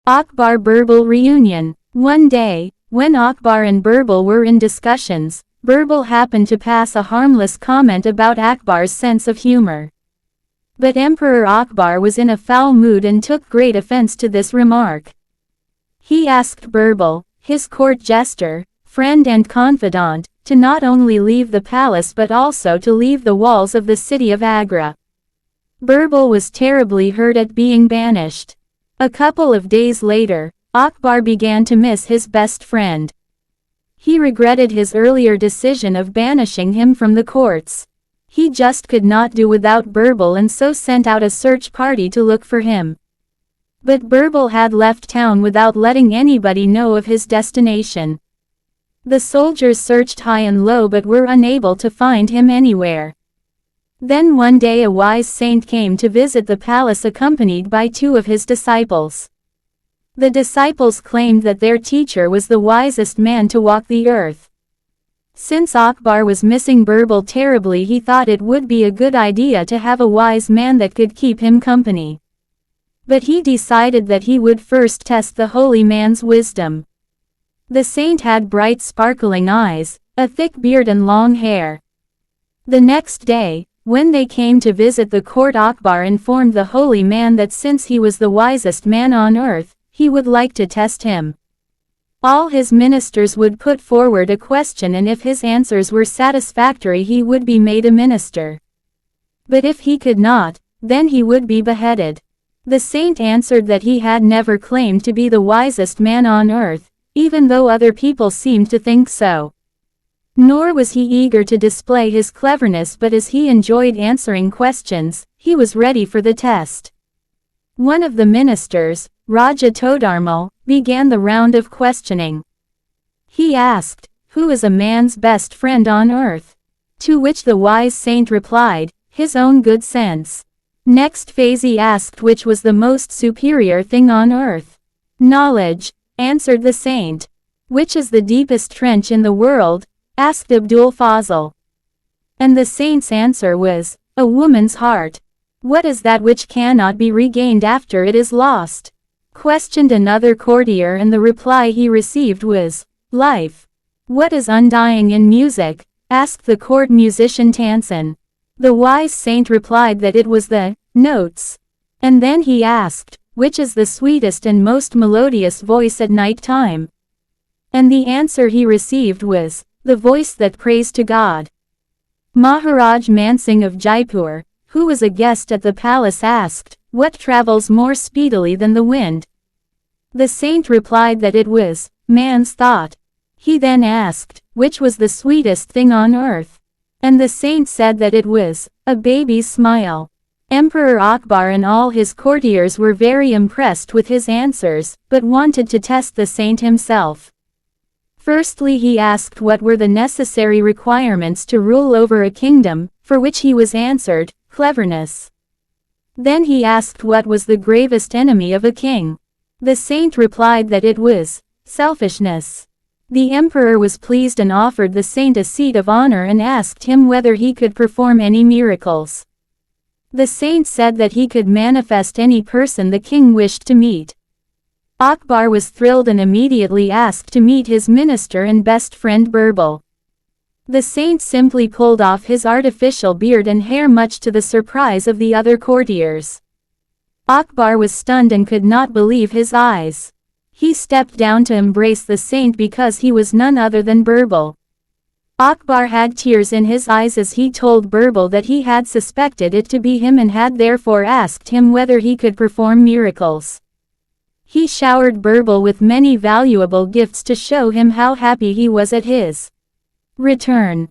Akbar-Bribal reunion. One day, when Akbar and Birbal were in discussions, Birbal happened to pass a harmless comment about Akbar's sense of humor. But Emperor Akbar was in a foul mood and took great offense to this remark. He asked Birbal, his court jester, friend and confidant, to not only leave the palace but also to leave the walls of the city of Agra. Birbal was terribly hurt at being banished. A couple of days later, Akbar began to miss his best friend. He regretted his earlier decision of banishing him from the courts. He just could not do without Birbal and so sent out a search party to look for him. But Birbal had left town without letting anybody know of his destination. The soldiers searched high and low but were unable to find him anywhere. Then one day a wise saint came to visit the palace accompanied by two of his disciples. The disciples claimed that their teacher was the wisest man to walk the earth. Since Akbar was missing Birbal terribly, he thought it would be a good idea to have a wise man that could keep him company. But he decided that he would first test the holy man's wisdom. The saint had bright sparkling eyes, a thick beard and long hair. The next day, when they came to visit the court, Akbar informed the holy man that since he was the wisest man on earth, he would like to test him. All his ministers would put forward a question, and if his answers were satisfactory he would be made a minister. But if he could not, then he would be beheaded. The saint answered that he had never claimed to be the wisest man on earth, even though other people seemed to think so. Nor was he eager to display his cleverness, but as he enjoyed answering questions, he was ready for the test. One of the ministers, Raja Todarmal, began the round of questioning. He asked, "Who is a man's best friend on earth?" To which the wise saint replied, "His own good sense." Next phase he asked which was the most superior thing on earth. "Knowledge," answered the saint. "Which is the deepest trench in the world?" asked Abdul Fazil. And the saint's answer was, "A woman's heart." "What is that which cannot be regained after it is lost?" questioned another courtier, and the reply he received was, "Life." "What is undying in music?" asked the court musician Tansen. The wise saint replied that it was the notes. And then he asked, "Which is the sweetest and most melodious voice at night time?" And the answer he received was, "The voice that prays to God." Maharaj Mansingh of Jaipur, who was a guest at the palace, asked, "What travels more speedily than the wind?" The saint replied that it was man's thought. He then asked, which was the sweetest thing on earth? And the saint said that it was a baby's smile. Emperor Akbar and all his courtiers were very impressed with his answers, but wanted to test the saint himself. Firstly, he asked what were the necessary requirements to rule over a kingdom, for which he was answered, cleverness. Then he asked what was the gravest enemy of a king. The saint replied that it was selfishness. The emperor was pleased and offered the saint a seat of honor and asked him whether he could perform any miracles. The saint said that he could manifest any person the king wished to meet. Akbar was thrilled and immediately asked to meet his minister and best friend Birbal. The saint simply pulled off his artificial beard and hair, much to the surprise of the other courtiers. Akbar was stunned and could not believe his eyes. He stepped down to embrace the saint because he was none other than Birbal. Akbar had tears in his eyes as he told Birbal that he had suspected it to be him and had therefore asked him whether he could perform miracles. He showered Birbal with many valuable gifts to show him how happy he was at his return.